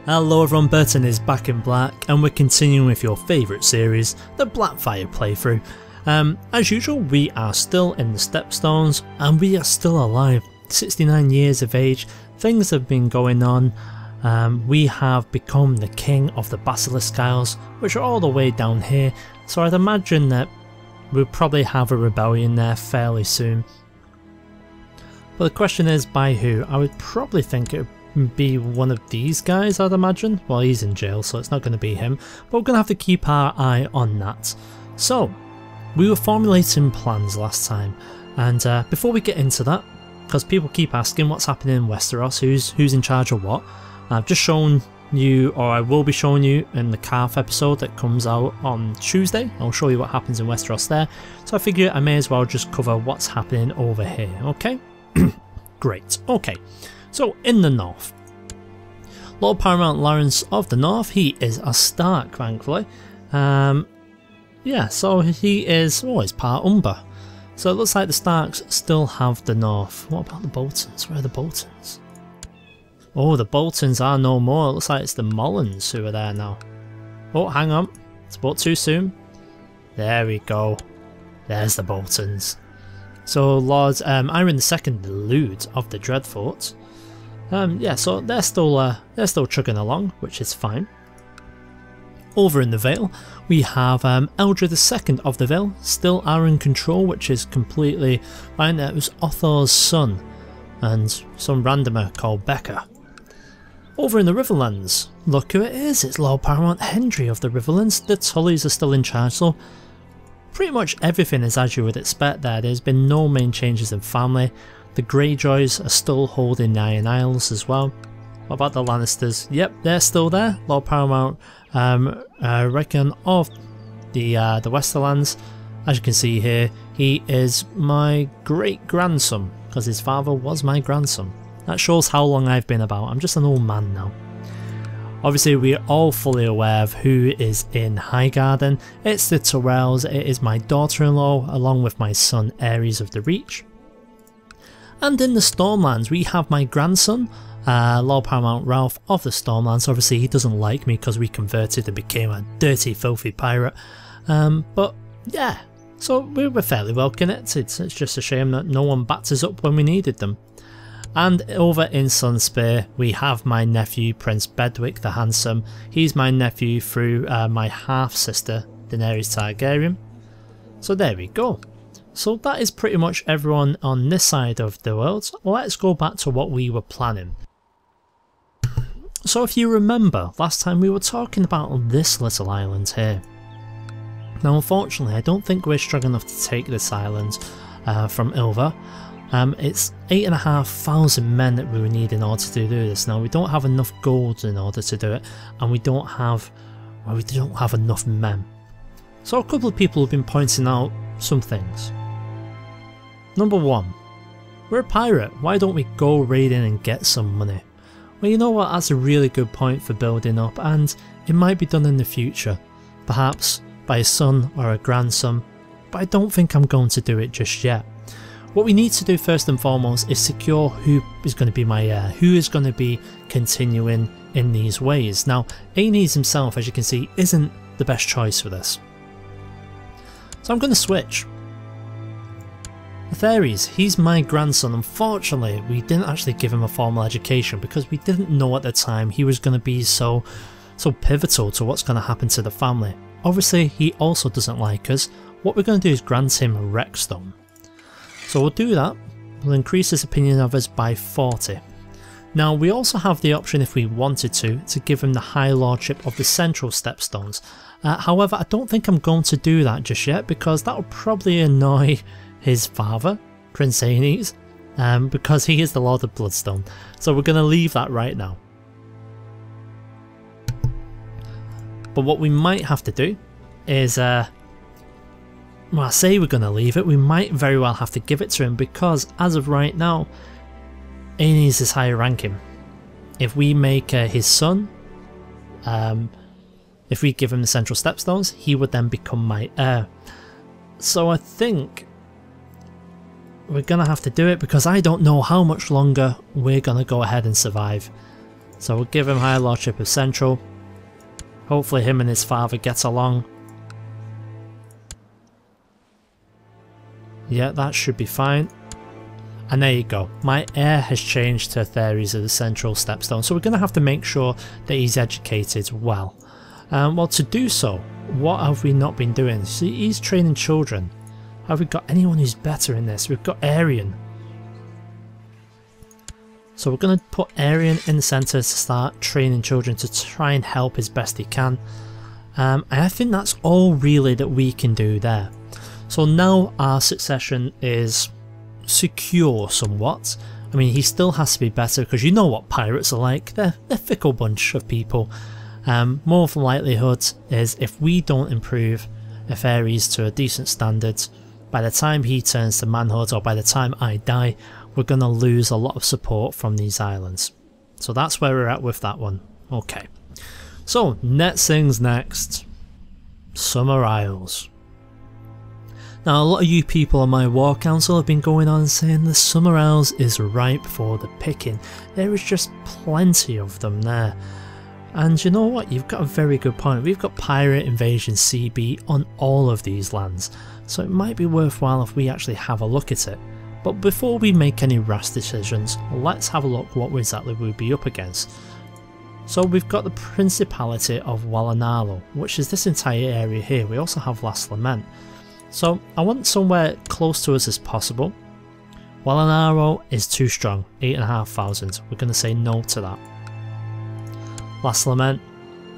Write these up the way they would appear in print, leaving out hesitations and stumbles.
Hello everyone, Burton is back in black and we're continuing with your favourite series, the Blackfyre playthrough. As usual, we are still in the Stepstones and we are still alive, 69 years of age, things have been going on. We have become the king of the Basilisk Isles, which are all the way down here, so I'd imagine that we'll probably have a rebellion there fairly soon. But the question is, by who? I would probably think it would be one of these guys, I'd imagine. Well, he's in jail, so it's not going to be him, but we're going to have to keep our eye on that. So, we were formulating plans last time, and before we get into that, because people keep asking what's happening in Westeros, who's in charge of what, I've just shown you, or I will be showing you in the Carth episode that comes out on Tuesday. I'll show you what happens in Westeros there, so I figure I may as well just cover what's happening over here, okay? Great, okay. So, in the north, Lord Paramount Lawrence of the North, he is a Stark, thankfully. Yeah, so he is always part Umber. So it looks like the Starks still have the north. What about the Boltons? Where are the Boltons? Oh, the Boltons are no more. It looks like it's the Mollans who are there now. Oh, hang on. It's about too soon. There we go. There's the Boltons. So Lord Iron II, the Lewd of the Dreadfort. Yeah, so they're still chugging along, which is fine. Over in the Vale, we have Eldred II of the Vale, still are in control, which is completely fine. It was Otho's son, and some randomer called Becca. Over in the Riverlands, look who it is, it's Lord Paramount Hendry of the Riverlands. The Tullys are still in charge, so pretty much everything is as you would expect there. There's been no main changes in family. The Greyjoys are still holding the Iron Isles as well. What about the Lannisters? Yep, they're still there. Lord Paramount Rickon of the Westerlands. As you can see here, he is my great-grandson, because his father was my grandson. That shows how long I've been about. I'm just an old man now. Obviously, we are all fully aware of who is in Highgarden. It's the Tyrells, it is my daughter-in-law, along with my son Aerys of the Reach. And in the Stormlands, we have my grandson, Lord Paramount Ralph of the Stormlands. Obviously, he doesn't like me because we converted and became a dirty, filthy pirate. But yeah, so we were fairly well connected. It's just a shame that no one backed us up when we needed them. And over in Sunspear, we have my nephew, Prince Bedwick the Handsome. He's my nephew through my half-sister, Daenerys Targaryen. So there we go. So that is pretty much everyone on this side of the world. Let's go back to what we were planning. So if you remember, last time we were talking about this little island here. Now unfortunately, I don't think we're strong enough to take this island from Ilva. It's 8,500 men that we would need in order to do this. Now we don't have enough gold in order to do it, and we don't have enough men. So a couple of people have been pointing out some things. Number one, we're a pirate, why don't we go raiding and get some money? Well, you know what, that's a really good point for building up, and it might be done in the future, perhaps by a son or a grandson, but I don't think I'm going to do it just yet. What we need to do first and foremost is secure who is going to be my heir, who is going to be continuing in these ways. Now, Aenys himself, as you can see, isn't the best choice for this. So I'm going to switch. Aerys, he's my grandson. Unfortunately, we didn't actually give him a formal education because we didn't know at the time he was going to be so pivotal to what's going to happen to the family. Obviously, he also doesn't like us. What we're going to do is grant him Rexstone. So we'll do that. We'll increase his opinion of us by 40. Now, we also have the option, if we wanted to give him the High Lordship of the Central Stepstones. However, I don't think I'm going to do that just yet because that will probably annoy his father, Prince Aenys, because he is the Lord of Bloodstone. So we're going to leave that right now. But what we might have to do is, well, I say we're going to leave it, we might very well have to give it to him because as of right now, Aenys is higher ranking. If we make his son, if we give him the Central Stepstones, he would then become my heir. So I think we're going to have to do it because I don't know how much longer we're going to go ahead and survive. So we'll give him High Lordship of Central. Hopefully him and his father get along. Yeah, that should be fine. And there you go. My heir has changed to Theres of the Central Stepstone. So we're going to have to make sure that he's educated well. Well, to do so, what have we not been doing? See, he's training children. Have we got anyone who's better in this? We've got Aerion. So we're going to put Aerion in the centre to start training children to try and help as best he can. And I think that's all really that we can do there. So now our succession is secure somewhat. I mean, he still has to be better because you know what pirates are like. They're a fickle bunch of people. More of the likelihood is if we don't improve Ares to a decent standard, by the time he turns to manhood or by the time I die, we're going to lose a lot of support from these islands. So that's where we're at with that one. Okay. So, next things next. Summer Isles. Now, a lot of you people on my War Council have been going on saying the Summer Isles is ripe for the picking. There is just plenty of them there. And you know what? You've got a very good point. We've got Pirate Invasion CB on all of these lands. So it might be worthwhile if we actually have a look at it. But before we make any rash decisions, let's have a look what exactly we'd be up against. So we've got the Principality of Wallenaro, which is this entire area here. We also have Last Lament. So I want somewhere close to us as possible. Wallenaro is too strong, 8,500. We're going to say no to that. Last Lament,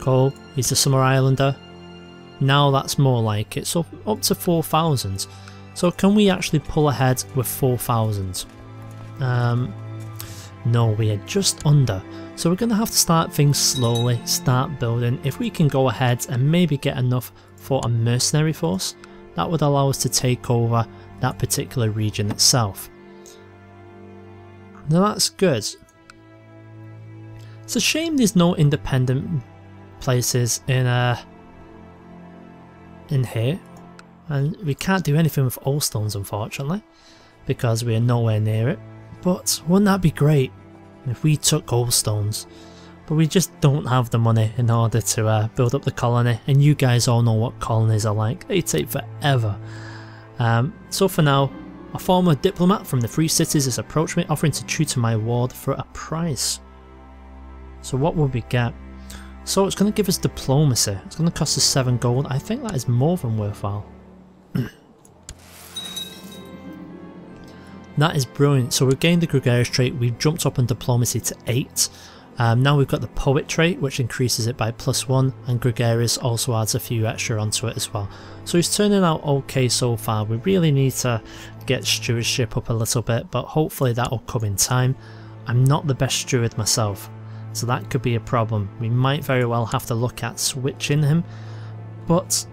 Cole, he's a Summer Islander. Now that's more like it, so up to 4,000. So can we actually pull ahead with 4,000? No, we are just under. So we're going to have to start things slowly, start building. If we can go ahead and maybe get enough for a mercenary force, that would allow us to take over that particular region itself. Now that's good. It's a shame there's no independent places in here. And we can't do anything with Oldstones, unfortunately, because we are nowhere near it. But wouldn't that be great if we took Oldstones? But we just don't have the money in order to build up the colony, and you guys all know what colonies are like. They take forever. So for now, a former diplomat from the Free Cities has approached me, offering to tutor my ward for a price. So what would we get? So it's going to give us diplomacy. It's going to cost us 7 gold. I think that is more than worthwhile. That is brilliant. So we've gained the gregarious trait, we've jumped up in diplomacy to 8. Now we've got the poet trait, which increases it by +1, and gregarious also adds a few extra onto it as well. So he's turning out okay so far. We really need to get stewardship up a little bit, but hopefully that will come in time. I'm not the best steward myself, so that could be a problem. We might very well have to look at switching him, but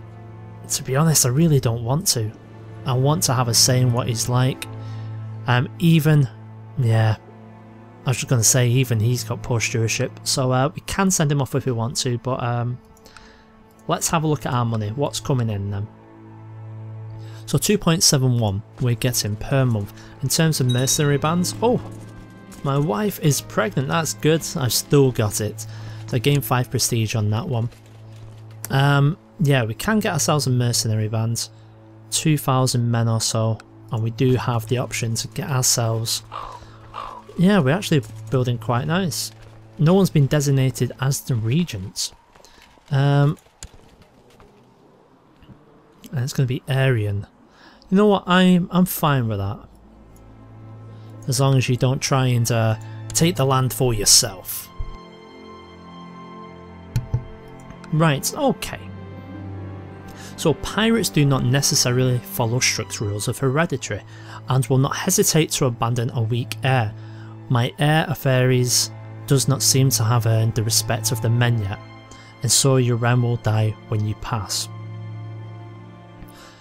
to be honest, I really don't want to. I want to have a say in what he's like. Yeah, I was just going to say even he's got poor stewardship, so we can send him off if we want to, but let's have a look at our money. What's coming in then? So 2.71 we're getting per month. In terms of mercenary bands, oh, my wife is pregnant, that's good, I've still got it. So I gained 5 prestige on that one. Yeah, we can get ourselves a mercenary band, 2,000 men or so, and we do have the option to get ourselves... Yeah, we're actually building quite nice. No one's been designated as the regent. And it's going to be Aerion. You know what, I'm fine with that. As long as you don't try and take the land for yourself. Right, okay. So pirates do not necessarily follow strict rules of hereditary, and will not hesitate to abandon a weak heir. My heir of Ares does not seem to have earned the respect of the men yet, and so your realm will die when you pass.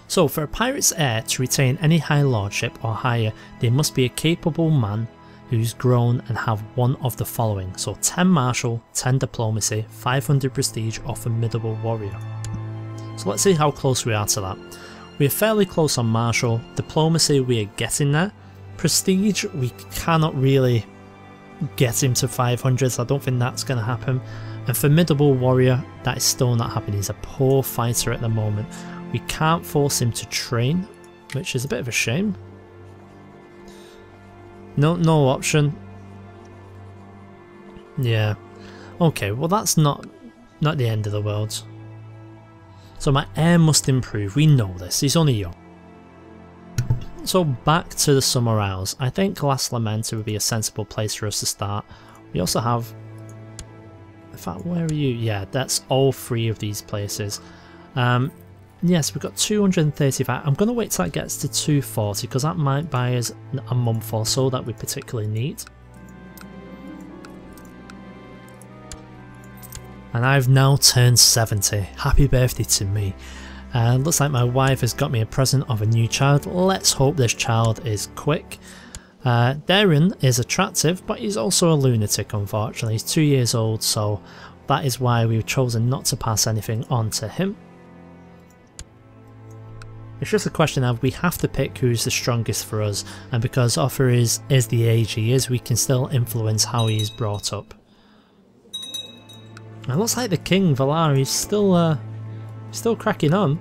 So for a pirate's heir to retain any high lordship or higher, they must be a capable man who's grown and have one of the following. So 10 martial, 10 diplomacy, 500 prestige or formidable warrior. So let's see how close we are to that. We are fairly close on martial, diplomacy we are getting there, prestige we cannot really, get him to 500, so I don't think that's going to happen. And Formidable Warrior, that is still not happening. He's a poor fighter at the moment. We can't force him to train, which is a bit of a shame. No option. Yeah. Okay, well that's not the end of the world. So my heir must improve. We know this. He's only young. So back to the Summer Isles. I think Last Lament would be a sensible place for us to start. We also have... In fact, where are you? Yeah, that's all 3 of these places. Yes, we've got 235. I'm going to wait till it gets to 240 because that might buy us a month or so that we particularly need. And I've now turned 70. Happy birthday to me. Looks like my wife has got me a present of a new child. Let's hope this child is quick. Darren is attractive, but he's also a lunatic, unfortunately. He's 2 years old, so that is why we've chosen not to pass anything on to him. It's just a question of we have to pick who's the strongest for us, and because Offer is the age he is, we can still influence how he is brought up. It looks like the King Valar is still cracking on.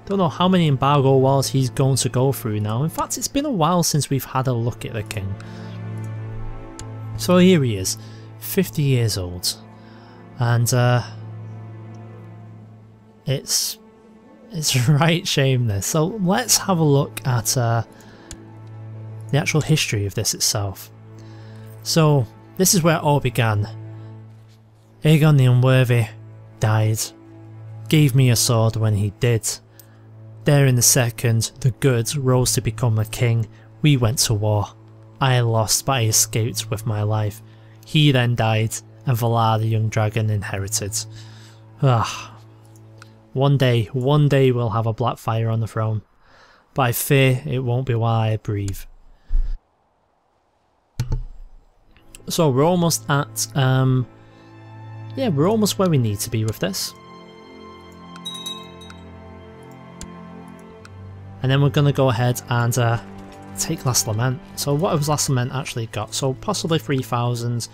Don't know how many embargo wars he's going to go through now. In fact, it's been a while since we've had a look at the king. So here he is, 50 years old, and it's a right shame this. So let's have a look at the actual history of this itself. So this is where it all began. Aegon the Unworthy died, gave me a sword when he did. Daemon II, the good, rose to become a king. We went to war. I lost, but I escaped with my life. He then died, and Valar the young dragon inherited. One day we'll have a Blackfyre on the throne, but I fear it won't be while I breathe. So we're almost at, yeah, we're almost where we need to be with this. And then we're going to go ahead and take Last Lament. So what has Last Lament actually got? So possibly 3,000.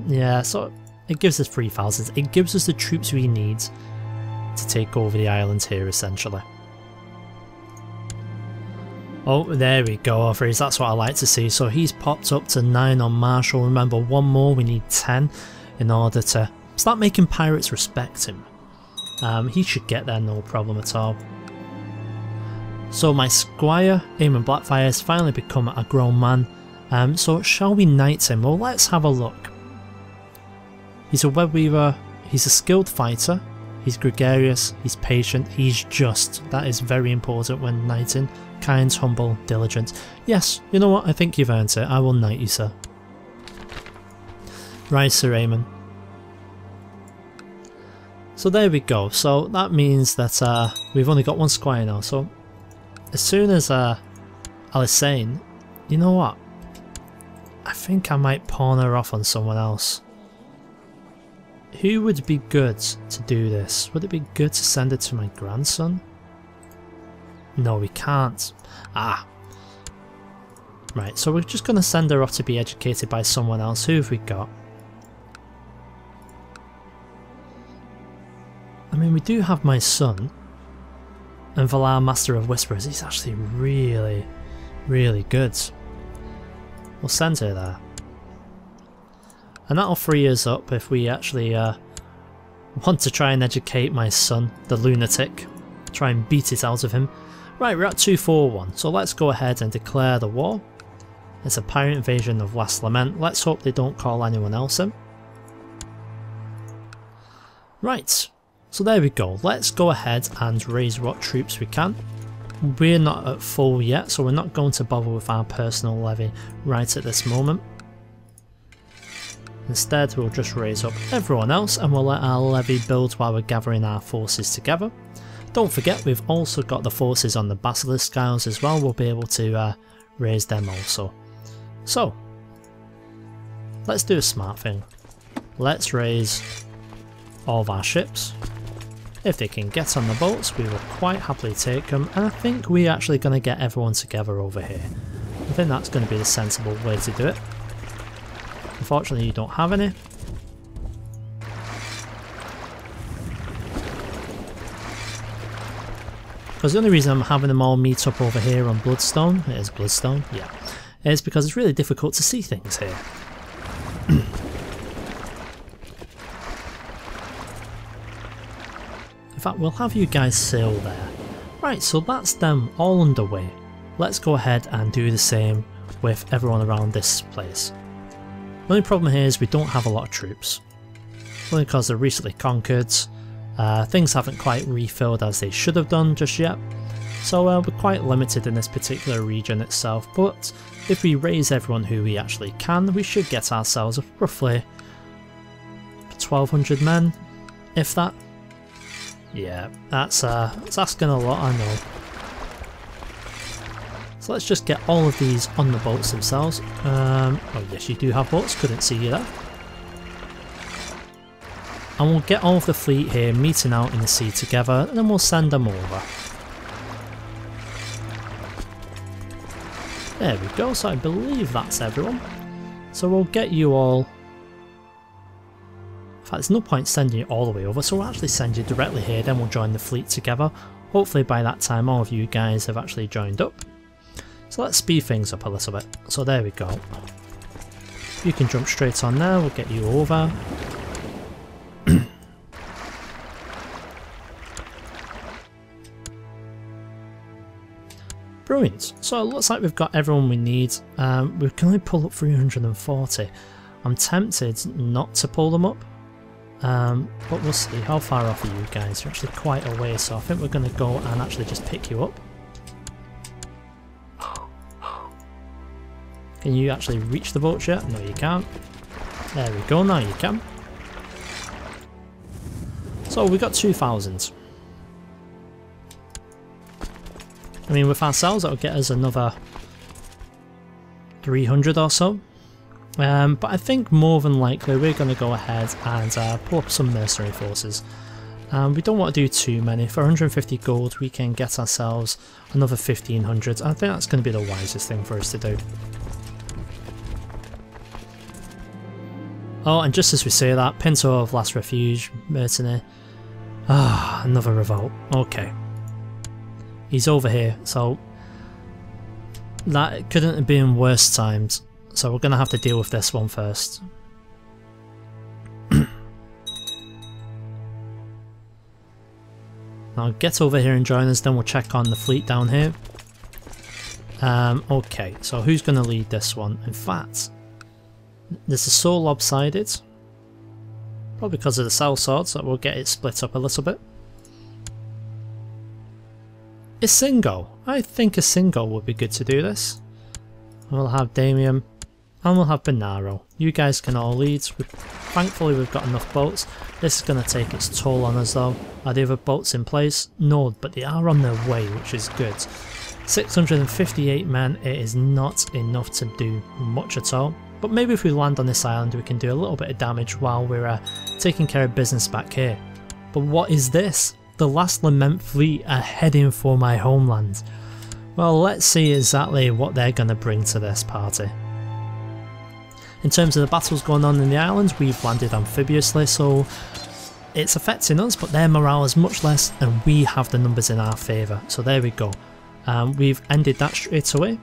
Yeah, so it gives us 3,000. It gives us the troops we need to take over the island here, essentially. Oh, there we go, Orpheus. That's what I like to see. So he's popped up to 9 on Marshall. Remember, one more, we need 10 in order to start making pirates respect him. He should get there, no problem at all. So my squire, Daemon Blackfyre, has finally become a grown man. So shall we knight him? Well, let's have a look. He's a web weaver, he's a skilled fighter, he's gregarious, he's patient, he's just. That is very important when knighting. Kind, humble, diligent. Yes, you know what? I think you've earned it. I will knight you, sir. Right, Sir Aemon. So there we go. So that means that we've only got one squire now. So as soon as Alice saying, you know what? I think I might pawn her off on someone else. Who would be good to do this? Would it be good to send it to my grandson? No, we can't. Right, so we're just going to send her off to be educated by someone else. Who have we got? I mean, we do have my son. And Valar, Master of Whisperers. He's actually really, really good. We'll send her there. And that'll free us up if we actually want to try and educate my son, the lunatic. Try and beat it out of him. Right, we're at 241, so let's go ahead and declare the war. It's a pirate invasion of Last Lament. Let's hope they don't call anyone else in. Right, so there we go. Let's go ahead and raise what troops we can. We're not at full yet, so we're not going to bother with our personal levy right at this moment. Instead, we'll just raise up everyone else and we'll let our levy build while we're gathering our forces together. Don't forget, we've also got the forces on the Basilisk Isles as well. We'll be able to raise them also. So, let's do a smart thing. Let's raise all of our ships. If they can get on the boats, we will quite happily take them. And I think we're actually going to get everyone together over here. I think that's going to be the sensible way to do it. unfortunately you don't have any. Because the only reason I'm having them all meet up over here on Bloodstone, it is Bloodstone, yeah, is because it's really difficult to see things here. In fact, we'll have you guys sail there. Right, so that's them all underway. Let's go ahead and do the same with everyone around this place. The only problem here is we don't have a lot of troops. Only because they're recently conquered. Things haven't quite refilled as they should have done just yet. So we're quite limited in this particular region itself, but if we raise everyone who we actually can, we should get ourselves roughly 1,200 men, if that. Yeah, that's asking a lot, I know. So let's just get all of these on the boats themselves. Oh yes, you do have boats, couldn't see you there. And we'll get all of the fleet here meeting out in the sea together, and then we'll send them over. There we go, so I believe that's everyone. So we'll get you all... In fact, there's no point sending you all the way over, so we'll actually send you directly here, then we'll join the fleet together. Hopefully by that time all of you guys have actually joined up. So let's speed things up a little bit. So there we go. You can jump straight on there, we'll get you over. Brilliant, so it looks like we've got everyone we need. We can only pull up 340. I'm tempted not to pull them up, but we'll see. How far off are you guys? You're actually quite away, so I think we're going to go and actually just pick you up. Can you actually reach the boats yet? No, you can't. There we go, now you can. So we got 2,000. I mean, with ourselves, that'll get us another 300 or so. But I think more than likely we're going to go ahead and pull up some mercenary forces. We don't want to do too many. For 150 gold, we can get ourselves another 1,500. I think that's going to be the wisest thing for us to do. Oh, and just as we say that, Pinto of Last Refuge, mercenary. Ah, another revolt. Okay. He's over here, so that couldn't have been worse timed. So we're going to have to deal with this one first. Now get over here and join us, then we'll check on the fleet down here. Okay, so who's going to lead this one? In fact, this is so lopsided. Probably because of the sellsword, so we'll get it split up a little bit. Isingo. I think Isingo would be good to do this. We'll have Damien and we'll have Benaro. You guys can all lead. Thankfully we've got enough boats. This is going to take its toll on us though. Are the other boats in place? No, but they are on their way, which is good. 658 men, it is not enough to do much at all. But maybe if we land on this island we can do a little bit of damage while we're taking care of business back here. But what is this? The last Lament fleet are heading for my homeland. Well, let's see exactly what they're going to bring to this party. In terms of the battles going on in the islands, we've landed amphibiously, so it's affecting us, but their morale is much less and we have the numbers in our favour. So there we go. We've ended that straight away.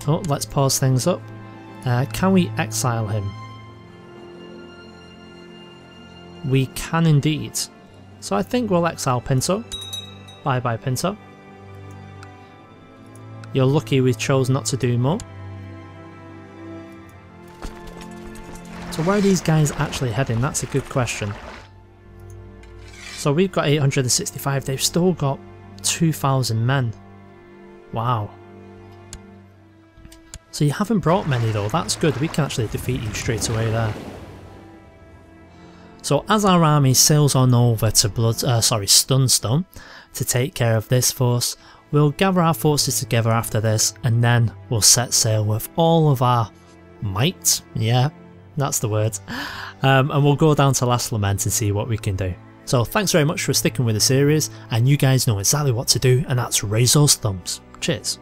Oh, let's pause things up. Can we exile him? We can indeed. So I think we'll exile Pinto. Bye bye Pinto. You're lucky we chose not to do more. So where are these guys actually heading? That's a good question. So we've got 865, they've still got 2,000 men. Wow. So you haven't brought many though, that's good, we can actually defeat you straight away there. So as our army sails on over to Stunstone to take care of this force, we'll gather our forces together after this and then we'll set sail with all of our might, yeah, that's the word, and we'll go down to Last Lament and see what we can do. So thanks very much for sticking with the series, and you guys know exactly what to do, and that's raise those thumbs. Cheers.